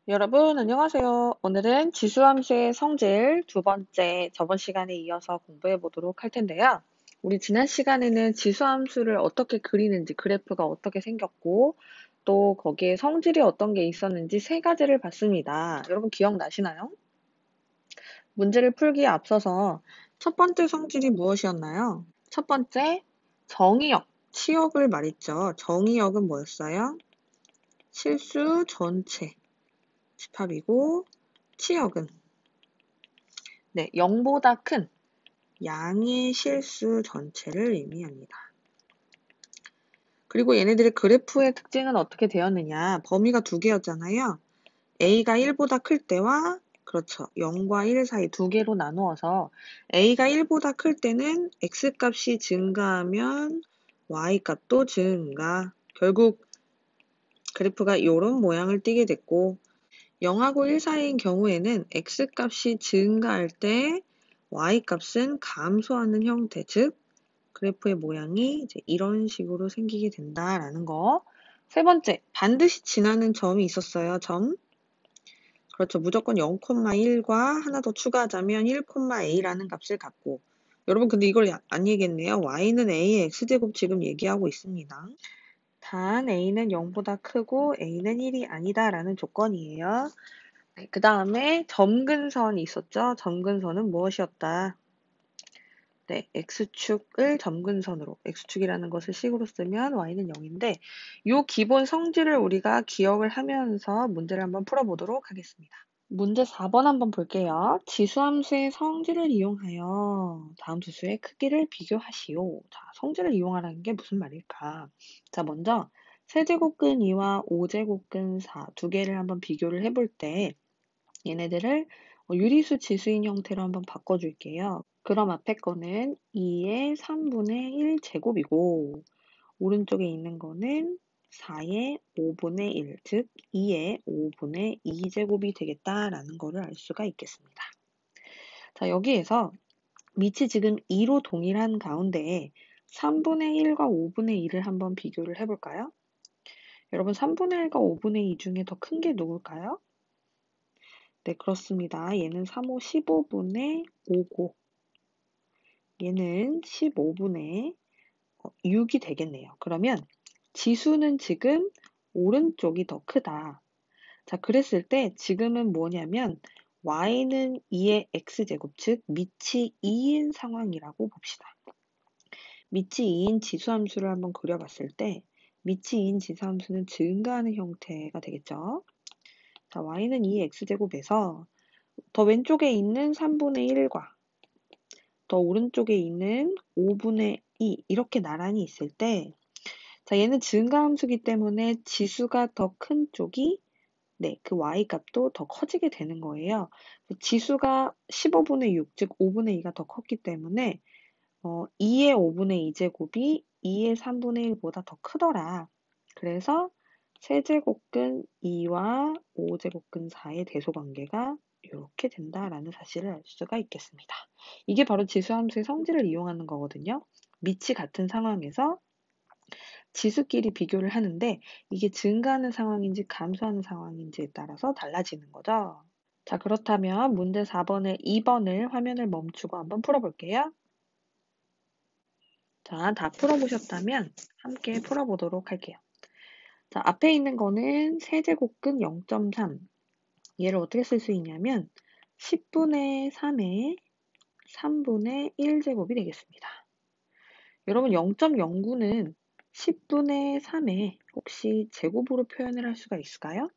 여러분, 안녕하세요. 오늘은 지수함수의 성질 두 번째, 저번 시간에 이어서 공부해 보도록 할 텐데요. 우리 지난 시간에는 지수함수를 어떻게 그리는지, 그래프가 어떻게 생겼고, 또 거기에 성질이 어떤 게 있었는지 세 가지를 봤습니다. 여러분 기억나시나요? 문제를 풀기에 앞서서 첫 번째 성질이 무엇이었나요? 첫 번째, 정의역, 치역을 말했죠. 정의역은 뭐였어요? 실수 전체 집합이고, 치역은 0보다 큰 양의 실수 전체를 의미합니다. 그리고 얘네들의 그래프의 특징은 어떻게 되었느냐. 범위가 두 개였잖아요. a가 1보다 클 때와 그렇죠. 0과 1 사이 두 개로 나누어서 a가 1보다 클 때는 x값이 증가하면 y값도 증가. 결국 그래프가 이런 모양을 띠게 됐고 0하고 1 사이인 경우에는 x값이 증가할 때 y값은 감소하는 형태, 즉 그래프의 모양이 이제 이런 식으로 생기게 된다라는 거. 세 번째, 반드시 지나는 점이 있었어요. 점. 그렇죠. 무조건 0,1과 하나 더 추가하자면 1,a라는 값을 갖고 여러분 근데 이걸 안 얘기했네요. y는 a의 x제곱 지금 얘기하고 있습니다. 단 a는 0보다 크고 a는 1이 아니다라는 조건이에요. 그 다음에 점근선이 있었죠. 점근선은 무엇이었다? 네, x축을 점근선으로, x축이라는 것을 식으로 쓰면 y는 0인데 이 기본 성질을 우리가 기억을 하면서 문제를 한번 풀어보도록 하겠습니다. 문제 4번 한번 볼게요. 지수함수의 성질을 이용하여 다음 두 수의 크기를 비교하시오. 자, 성질을 이용하라는 게 무슨 말일까? 자, 먼저 세제곱근 2와 5제곱근 4 두 개를 한번 비교를 해볼 때 얘네들을 유리수 지수인 형태로 한번 바꿔줄게요. 그럼 앞에 거는 2의 3분의 1 제곱이고 오른쪽에 있는 거는 4의 5분의 1, 즉 2의 5분의 2 제곱이 되겠다라는 거를 알 수가 있겠습니다. 자, 여기에서 밑이 지금 2로 동일한 가운데 3분의 1과 5분의 2를 한번 비교를 해볼까요? 여러분 3분의 1과 5분의 2 중에 더 큰 게 누굴까요? 네, 그렇습니다. 얘는 3호 15분의 5고 얘는 15분의 6이 되겠네요. 그러면 지수는 지금 오른쪽이 더 크다. 자, 그랬을 때 지금은 뭐냐면 y는 2의 x제곱, 즉 밑이 2인 상황이라고 봅시다. 밑이 2인 지수함수를 한번 그려봤을 때 밑이 2인 지수함수는 증가하는 형태가 되겠죠. 자, y는 2의 x제곱에서 더 왼쪽에 있는 3분의 1과 더 오른쪽에 있는 5분의 2 이렇게 나란히 있을 때 자, 얘는 증가함수기 때문에 지수가 더 큰 쪽이 네, 그 y값도 더 커지게 되는 거예요. 지수가 15분의 6, 즉 5분의 2가 더 컸기 때문에 2의 5분의 2제곱이 2의 3분의 1보다 더 크더라. 그래서 세제곱근 2와 5제곱근 4의 대소관계가 이렇게 된다라는 사실을 알 수가 있겠습니다. 이게 바로 지수함수의 성질을 이용하는 거거든요. 밑이 같은 상황에서 지수끼리 비교를 하는데 이게 증가하는 상황인지 감소하는 상황인지에 따라서 달라지는 거죠. 자, 그렇다면 문제 4번에 2번을 화면을 멈추고 한번 풀어볼게요. 자, 다 풀어보셨다면 함께 풀어보도록 할게요. 자, 앞에 있는 거는 세제곱근 0.3. 얘를 어떻게 쓸 수 있냐면 10분의 3의 3분의 1제곱이 되겠습니다. 여러분 0.09는 10분의 3에 혹시 제곱으로 표현을 할 수가 있을까요?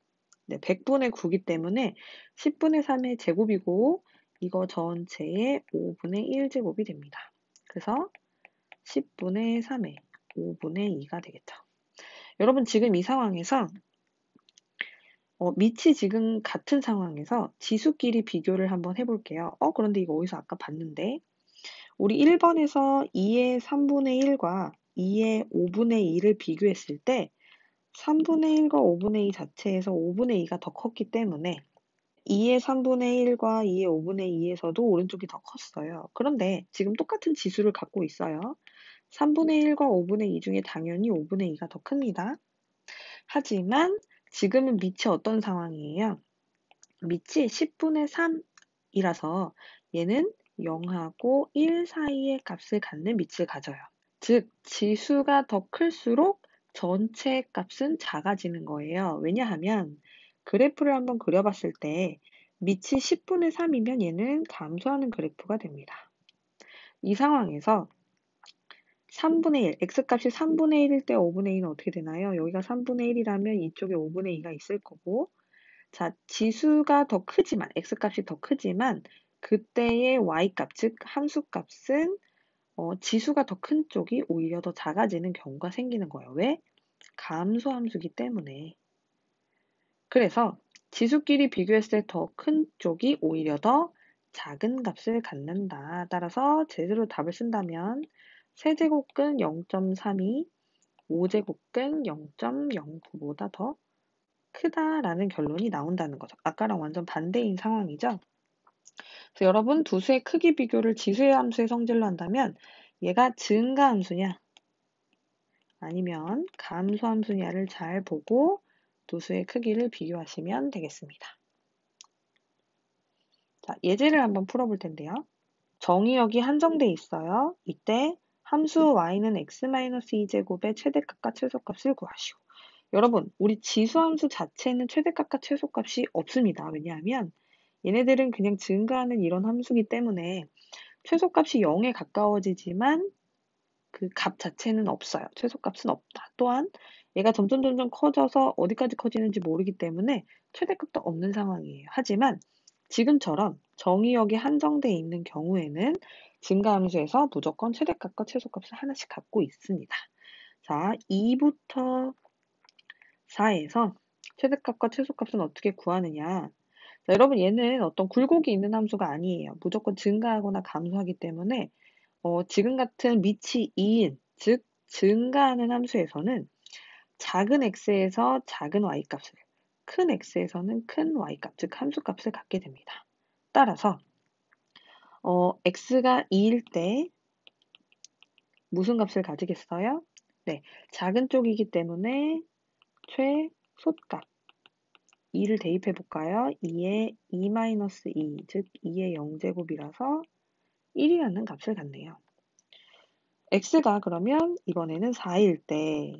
네, 100분의 9이기 때문에 10분의 3의 제곱이고 이거 전체의 5분의 1제곱이 됩니다. 그래서 10분의 3의 5분의 2가 되겠죠. 여러분 지금 이 상황에서 밑이 지금 같은 상황에서 지수끼리 비교를 한번 해볼게요. 그런데 이거 어디서 아까 봤는데 우리 1번에서 2의 3분의 1과 2의 5분의 2를 비교했을 때 3분의 1과 5분의 2 자체에서 5분의 2가 더 컸기 때문에 2의 3분의 1과 2의 5분의 2에서도 오른쪽이 더 컸어요. 그런데 지금 똑같은 지수를 갖고 있어요. 3분의 1과 5분의 2 중에 당연히 5분의 2가 더 큽니다. 하지만 지금은 밑이 어떤 상황이에요? 밑이 10분의 3이라서 얘는 0하고 1 사이의 값을 갖는 밑을 가져요. 즉, 지수가 더 클수록 전체 값은 작아지는 거예요. 왜냐하면 그래프를 한번 그려봤을 때 밑이 10분의 3이면 얘는 감소하는 그래프가 됩니다. 이 상황에서 3분의 1, x값이 3분의 1일 때 5분의 2는 어떻게 되나요? 여기가 3분의 1이라면 이쪽에 5분의 2가 있을 거고, 자, 지수가 더 크지만, x값이 더 크지만, 그때의 y값, 즉 함수값은 지수가 더 큰 쪽이 오히려 더 작아지는 경우가 생기는 거예요. 왜? 감소함수기 때문에. 그래서 지수끼리 비교했을 때 더 큰 쪽이 오히려 더 작은 값을 갖는다. 따라서 제대로 답을 쓴다면 세제곱근 0.32, 5제곱근 0.09보다 더 크다라는 결론이 나온다는 거죠. 아까랑 완전 반대인 상황이죠. 그래서 여러분 두 수의 크기 비교를 지수의 함수의 성질로 한다면 얘가 증가함수냐 아니면 감소함수냐를 잘 보고 두 수의 크기를 비교하시면 되겠습니다. 자, 예제를 한번 풀어볼 텐데요. 정의역이 한정돼 있어요. 이때 함수 y는 x-2제곱의 최대값과 최소값을 구하시오. 여러분, 우리 지수함수 자체는 최대값과 최소값이 없습니다. 왜냐하면 얘네들은 그냥 증가하는 이런 함수기 때문에 최소값이 0에 가까워지지만 그 값 자체는 없어요. 최소값은 없다. 또한 얘가 점점 커져서 어디까지 커지는지 모르기 때문에 최대값도 없는 상황이에요. 하지만 지금처럼 정의역이 한정되어 있는 경우에는 증가함수에서 무조건 최대값과 최소값을 하나씩 갖고 있습니다. 자, 2부터 4에서 최대값과 최소값은 어떻게 구하느냐. 자, 여러분 얘는 어떤 굴곡이 있는 함수가 아니에요. 무조건 증가하거나 감소하기 때문에 지금 같은 밑이 2인, 즉 증가하는 함수에서는 작은 x에서 작은 y값을, 큰 x에서는 큰 y값, 즉 함수값을 갖게 됩니다. 따라서 x가 2일 때 무슨 값을 가지겠어요? 네, 작은 쪽이기 때문에 최소값 2를 대입해 볼까요? 2에 2-2, 즉 2의 0제곱이라서 1이라는 값을 갖네요. x가 그러면 이번에는 4일 때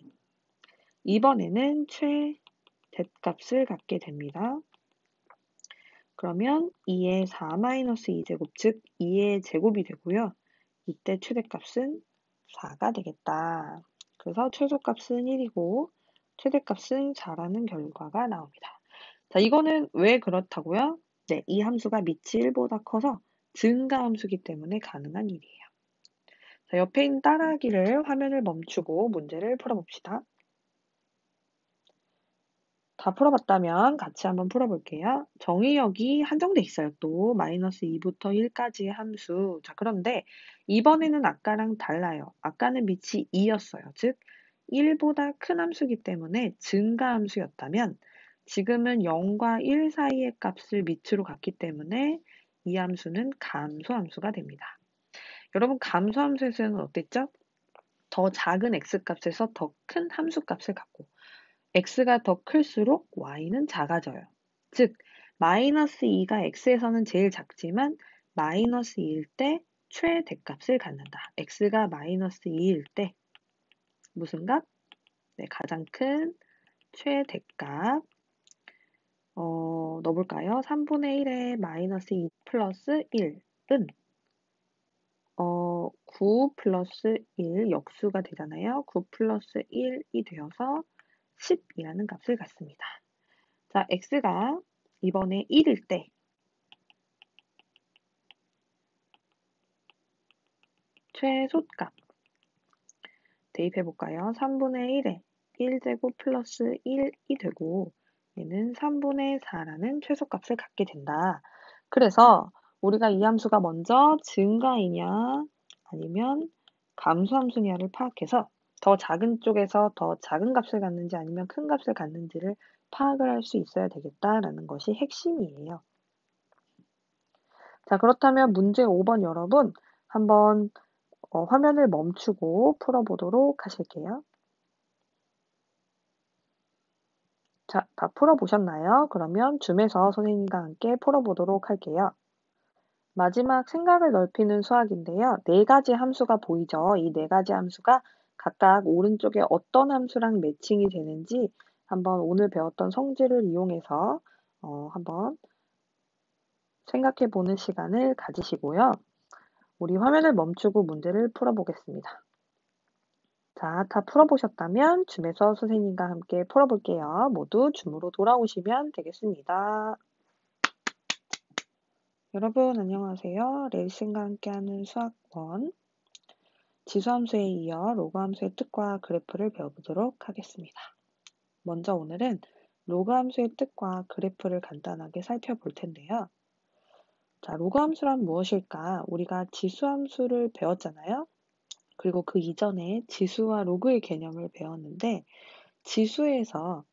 이번에는 최대값을 갖게 됩니다. 그러면 2의 4-2제곱, 즉 2의 제곱이 되고요. 이때 최대값은 4가 되겠다. 그래서 최소값은 1이고 최대값은 4라는 결과가 나옵니다. 자, 이거는 왜 그렇다고요? 네, 이 함수가 밑이 1보다 커서 증가함수기 때문에 가능한 일이에요. 자, 옆에 있는 따라하기를 화면을 멈추고 문제를 풀어봅시다. 다 풀어봤다면 같이 한번 풀어볼게요. 정의역이 한정돼 있어요. 또 마이너스 2부터 1까지의 함수. 자, 그런데 이번에는 아까랑 달라요. 아까는 밑이 2였어요. 즉 1보다 큰 함수이기 때문에 증가함수였다면 지금은 0과 1 사이의 값을 밑으로 갔기 때문에 이 함수는 감소함수가 됩니다. 여러분 감소함수에서는 어땠죠? 더 작은 x값에서 더 큰 함수값을 갖고 x가 더 클수록 y는 작아져요. 즉 마이너스 2가 x에서는 제일 작지만 마이너스 2일 때 최대값을 갖는다. x가 마이너스 2일 때 무슨 값? 네, 가장 큰 최대값 넣어볼까요? 3분의 1에 마이너스 2 플러스 1은 9 플러스 1 역수가 되잖아요. 9 플러스 1이 되어서 10이라는 값을 갖습니다. 자, x가 이번에 1일 때 최소값 대입해볼까요? 3분의 1에 1제곱 플러스 1이 되고 얘는 3분의 4라는 최소값을 갖게 된다. 그래서 우리가 이 함수가 먼저 증가이냐 아니면 감소함수냐를 파악해서 더 작은 쪽에서 더 작은 값을 갖는지 아니면 큰 값을 갖는지를 파악을 할 수 있어야 되겠다라는 것이 핵심이에요. 자, 그렇다면 문제 5번 여러분 한번 화면을 멈추고 풀어보도록 하실게요. 자, 다 풀어보셨나요? 그러면 줌에서 선생님과 함께 풀어보도록 할게요. 마지막 생각을 넓히는 수학인데요. 네 가지 함수가 보이죠? 이 네 가지 함수가 각각 오른쪽에 어떤 함수랑 매칭이 되는지 한번 오늘 배웠던 성질을 이용해서 한번 생각해 보는 시간을 가지시고요. 우리 화면을 멈추고 문제를 풀어보겠습니다. 자, 다 풀어보셨다면 줌에서 선생님과 함께 풀어볼게요. 모두 줌으로 돌아오시면 되겠습니다. 여러분 안녕하세요. 레이슨과 함께하는 수학원 지수함수에 이어 로그함수의 뜻과 그래프를 배워보도록 하겠습니다. 먼저 오늘은 로그함수의 뜻과 그래프를 간단하게 살펴볼 텐데요. 자, 로그함수란 무엇일까? 우리가 지수함수를 배웠잖아요. 그리고 그 이전에 지수와 로그의 개념을 배웠는데 지수에서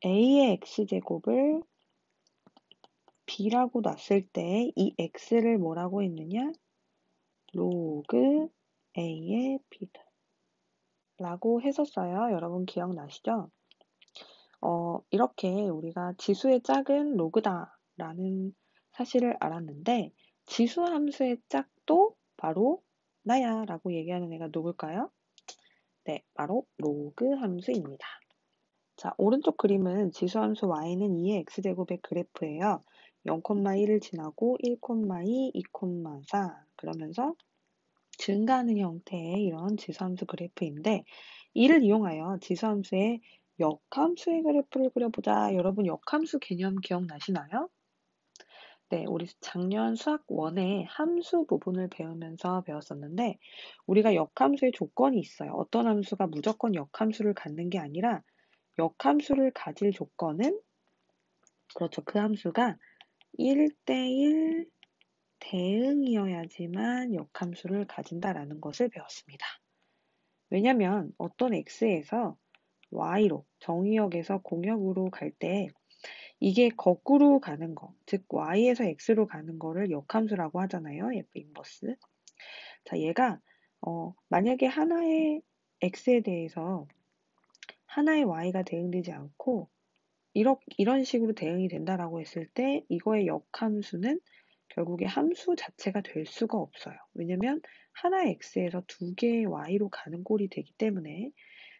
a의 x제곱을 b라고 놨을 때 이 x를 뭐라고 했느냐? 로그 a의 b다 라고 했었어요. 여러분 기억나시죠? 이렇게 우리가 지수의 짝은 로그다 라는 사실을 알았는데 지수 함수의 짝도 바로 나야 라고 얘기하는 애가 누굴까요? 네, 바로 로그 함수입니다. 자, 오른쪽 그림은 지수함수 y는 2의 x제곱의 그래프예요. 0,1을 지나고 1,2, 2,4 그러면서 증가하는 형태의 이런 지수함수 그래프인데 이를 이용하여 지수함수의 역함수의 그래프를 그려보자. 여러분 역함수 개념 기억나시나요? 네, 우리 작년 수학 1에 함수 부분을 배우면서 배웠었는데 우리가 역함수의 조건이 있어요. 어떤 함수가 무조건 역함수를 갖는 게 아니라 역함수를 가질 조건은 그렇죠. 그 함수가 1대1 대응이어야지만 역함수를 가진다라는 것을 배웠습니다. 왜냐면 어떤 x에서 y로 정의역에서 공역으로 갈 때 이게 거꾸로 가는 거, 즉 y에서 x로 가는 거를 역함수라고 하잖아요. f 인버스. 자, 얘가 만약에 하나의 x에 대해서 하나의 y가 대응되지 않고 이런 식으로 대응이 된다라고 했을 때 이거의 역함수는 결국에 함수 자체가 될 수가 없어요. 왜냐면 하나의 x에서 두 개의 y로 가는 꼴이 되기 때문에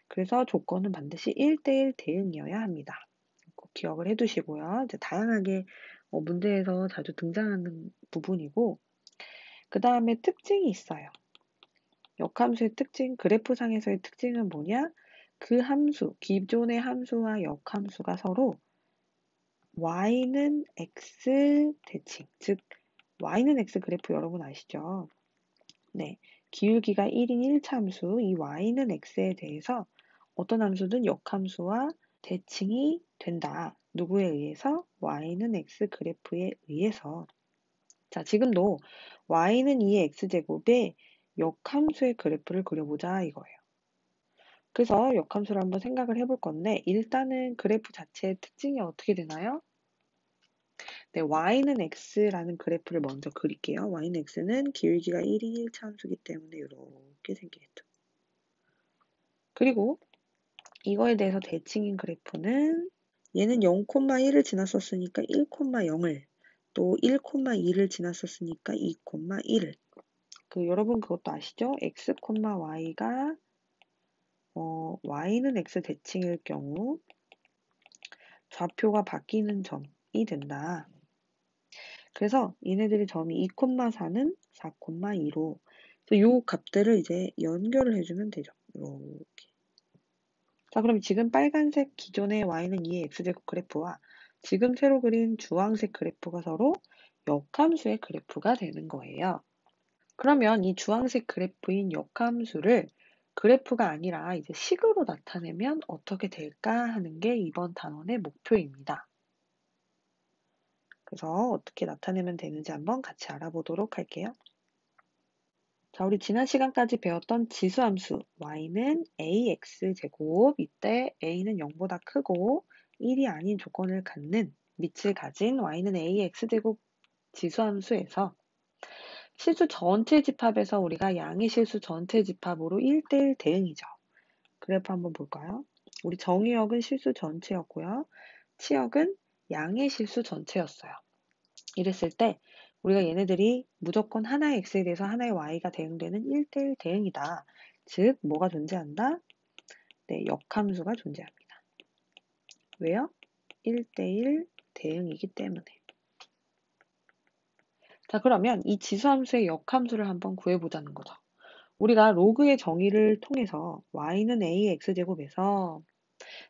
그래서 조건은 반드시 1대1 대응이어야 합니다. 꼭 기억을 해두시고요. 이제 다양하게 문제에서 자주 등장하는 부분이고 그 다음에 특징이 있어요. 역함수의 특징, 그래프상에서의 특징은 뭐냐? 그 함수, 기존의 함수와 역함수가 서로 y는 x 대칭, 즉 y는 x 그래프 여러분 아시죠? 네, 기울기가 1인 1차 함수, 이 y는 x에 대해서 어떤 함수든 역함수와 대칭이 된다. 누구에 의해서? y는 x 그래프에 의해서. 자, 지금도 y는 2의 x제곱에 역함수의 그래프를 그려보자 이거예요. 그래서 역함수를 한번 생각을 해볼 건데 일단은 그래프 자체의 특징이 어떻게 되나요? 네, y는 x라는 그래프를 먼저 그릴게요. y는 x는 기울기가 1인 1차 함수이기 때문에 이렇게 생기겠죠. 그리고 이거에 대해서 대칭인 그래프는 얘는 0,1을 지났었으니까 1,0을 또 1,2를 지났었으니까 2,1을 여러분 그것도 아시죠? x, y가 y는 x 대칭일 경우 좌표가 바뀌는 점이 된다. 그래서 얘네들의 점이 2,4는 4,2로 이 값들을 이제 연결을 해주면 되죠. 이렇게. 자, 그럼 지금 빨간색 기존의 y는 2의 x제곱 그래프와 지금 새로 그린 주황색 그래프가 서로 역함수의 그래프가 되는 거예요. 그러면 이 주황색 그래프인 역함수를 그래프가 아니라 이제 식으로 나타내면 어떻게 될까 하는 게 이번 단원의 목표입니다. 그래서 어떻게 나타내면 되는지 한번 같이 알아보도록 할게요. 자, 우리 지난 시간까지 배웠던 지수함수 y는 ax제곱, 이때 a는 0보다 크고 1이 아닌 조건을 갖는 밑을 가진 y는 ax제곱 지수함수에서 실수 전체 집합에서 우리가 양의 실수 전체 집합으로 1대1 대응이죠. 그래프 한번 볼까요? 우리 정의역은 실수 전체였고요. 치역은 양의 실수 전체였어요. 이랬을 때 우리가 얘네들이 무조건 하나의 x에 대해서 하나의 y가 대응되는 1대1 대응이다. 즉 뭐가 존재한다? 네, 역함수가 존재합니다. 왜요? 1대1 대응이기 때문에. 자, 그러면 이 지수함수의 역함수를 한번 구해보자는 거죠. 우리가 로그의 정의를 통해서 y는 a의 x제곱에서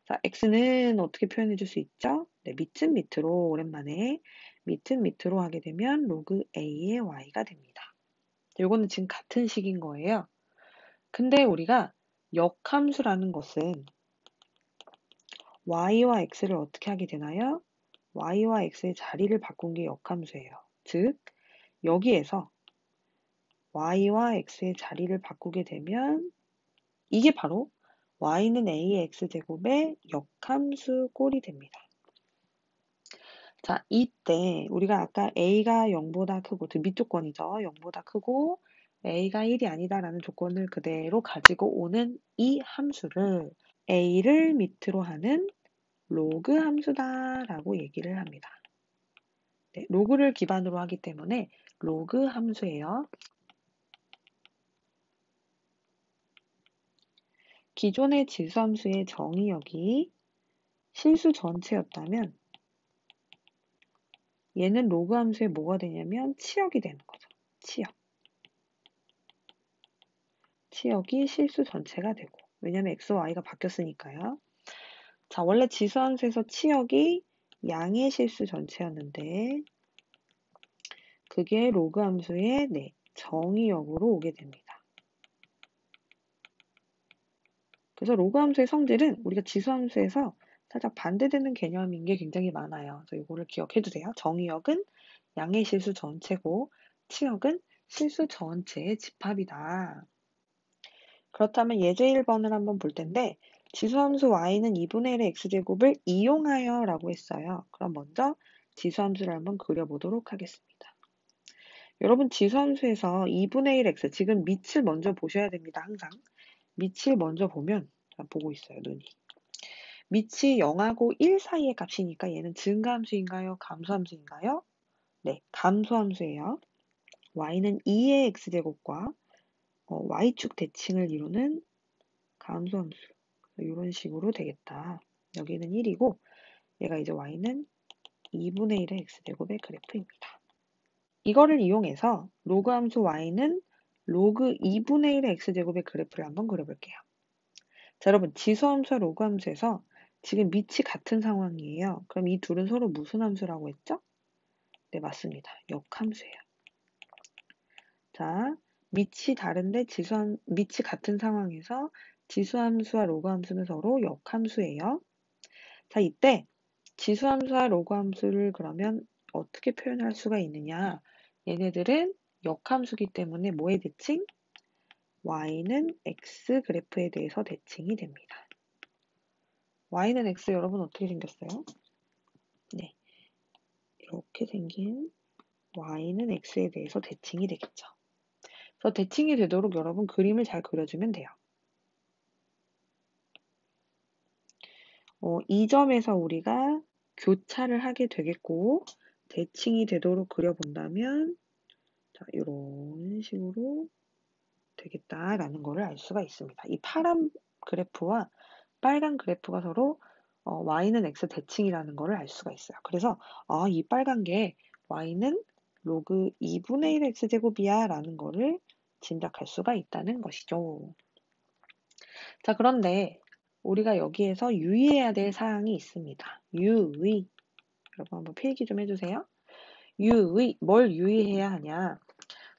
자, x는 어떻게 표현해 줄 수 있죠? 네, 밑은 밑으로 오랜만에 밑은 밑으로 하게 되면 로그 a의 y가 됩니다. 이거는 지금 같은 식인 거예요. 근데 우리가 역함수라는 것은 y와 x를 어떻게 하게 되나요? y와 x의 자리를 바꾼 게 역함수예요. 즉 여기에서 y와 x의 자리를 바꾸게 되면 이게 바로 y는 a의 x제곱의 역함수 꼴이 됩니다. 자, 이때 우리가 아까 a가 0보다 크고, 밑조건이죠. 0보다 크고 a가 1이 아니다라는 조건을 그대로 가지고 오는 이 함수를 a를 밑으로 하는 로그 함수다라고 얘기를 합니다. 네, 로그를 기반으로 하기 때문에 로그 함수예요. 기존의 지수함수의 정의역이 실수 전체였다면 얘는 로그 함수의 뭐가 되냐면 치역이 되는 거죠. 치역. 치역이 실수 전체가 되고 왜냐면 x, y가 바뀌었으니까요. 자, 원래 지수함수에서 치역이 양의 실수 전체였는데 그게 로그 함수의 네, 정의역으로 오게 됩니다. 그래서 로그 함수의 성질은 우리가 지수함수에서 살짝 반대되는 개념인 게 굉장히 많아요. 그래서 이거를 기억해 두세요. 정의역은 양의 실수 전체고 치역은 실수 전체의 집합이다. 그렇다면 예제 1번을 한번 볼 텐데 지수함수 y는 2분의 1의 x제곱을 이용하여 라고 했어요. 그럼 먼저 지수함수를 한번 그려보도록 하겠습니다. 여러분 지수함수에서 2분의 1 x 지금 밑을 먼저 보셔야 됩니다. 항상 밑을 먼저 보면 보고 있어요. 눈이. 밑이 0하고 1 사이의 값이니까 얘는 증가함수인가요? 감소함수인가요? 네, 감소함수예요. y는 2의 x제곱과 y축 대칭을 이루는 감소함수. 이런 식으로 되겠다. 여기는 1이고 얘가 이제 y는 2분의 1의 x제곱의 그래프입니다. 이거를 이용해서 로그 함수 y는 로그 2분의 1의 x제곱의 그래프를 한번 그려볼게요. 자, 여러분 지수함수와 로그 함수에서 지금 밑이 같은 상황이에요. 그럼 이 둘은 서로 무슨 함수라고 했죠? 네, 맞습니다. 역함수예요. 자, 밑이 다른데 밑이 같은 상황에서 지수함수와 로그 함수는 서로 역함수예요. 자, 이때 지수함수와 로그함수를 그러면 어떻게 표현할 수가 있느냐? 얘네들은 역함수기 때문에 뭐의 대칭? y는 x 그래프에 대해서 대칭이 됩니다. y는 x 여러분 어떻게 생겼어요? 네, 이렇게 생긴 y는 x에 대해서 대칭이 되겠죠. 그래서 대칭이 되도록 여러분 그림을 잘 그려주면 돼요. 이 점에서 우리가 교차를 하게 되겠고 대칭이 되도록 그려본다면 자, 이런 식으로 되겠다라는 거를 알 수가 있습니다. 이 파란 그래프와 빨간 그래프가 서로 y는 x 대칭이라는 거를 알 수가 있어요. 그래서 이 빨간 게 y는 로그 2분의 1 x제곱이야 라는 거를 짐작할 수가 있다는 것이죠. 자, 그런데 우리가 여기에서 유의해야 될 사항이 있습니다. 유의. 여러분 한번 필기 좀 해주세요. 유의. 뭘 유의해야 하냐.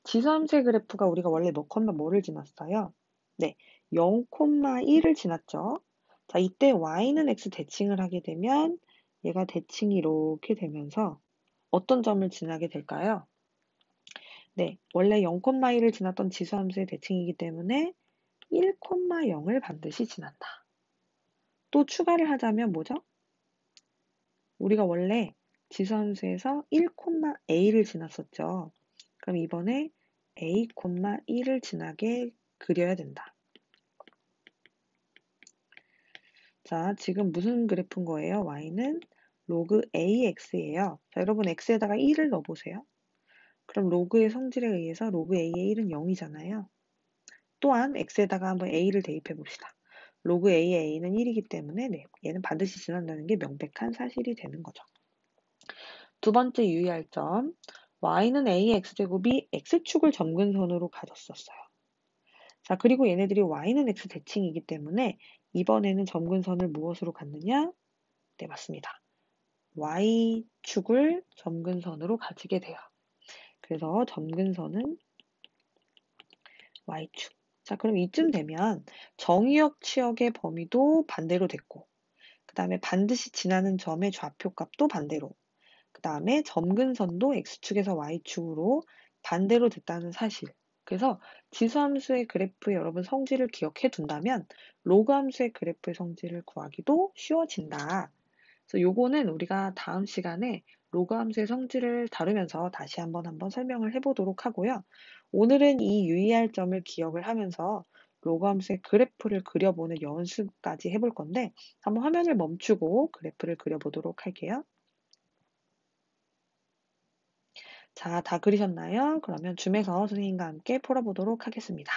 지수함수의 그래프가 우리가 원래 몇 콤마 뭐를 지났어요? 네, 0,1을 지났죠. 자, 이때 y는 x 대칭을 하게 되면 얘가 대칭이 이렇게 되면서 어떤 점을 지나게 될까요? 네, 원래 0,1을 지났던 지수함수의 대칭이기 때문에 1,0을 반드시 지난다. 또 추가를 하자면 뭐죠? 우리가 원래 지수함수에서 1,a를 지났었죠. 그럼 이번에 a, 1을 지나게 그려야 된다. 자, 지금 무슨 그래프인 거예요? y는 로그 ax예요. 자, 여러분 x에다가 1을 넣어보세요. 그럼 로그의 성질에 의해서 로그 a의 1은 0이잖아요. 또한 x에다가 한번 a를 대입해 봅시다. 로그 a의 a는 1이기 때문에 네, 얘는 반드시 지난다는 게 명백한 사실이 되는 거죠. 두 번째 유의할 점, y는 ax제곱이 x축을 점근선으로 가졌었어요. 자, 그리고 얘네들이 y는 x 대칭이기 때문에 이번에는 점근선을 무엇으로 갖느냐? 네, 맞습니다. y축을 점근선으로 가지게 돼요. 그래서 점근선은 y축. 자, 그럼 이쯤 되면 정의역 치역의 범위도 반대로 됐고, 그 다음에 반드시 지나는 점의 좌표값도 반대로, 그 다음에 점근선도 x축에서 y축으로 반대로 됐다는 사실. 그래서 지수함수의 그래프의 여러분 성질을 기억해 둔다면 로그 함수의 그래프의 성질을 구하기도 쉬워진다. 그래서 요거는 우리가 다음 시간에 로그 함수의 성질을 다루면서 다시 한번 설명을 해보도록 하고요. 오늘은 이 유의할 점을 기억을 하면서 로그 함수의 그래프를 그려보는 연습까지 해볼 건데 한번 화면을 멈추고 그래프를 그려보도록 할게요. 자, 다 그리셨나요? 그러면 줌에서 선생님과 함께 풀어보도록 하겠습니다.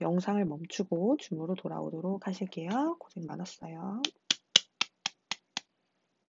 영상을 멈추고 줌으로 돌아오도록 하실게요. 고생 많았어요.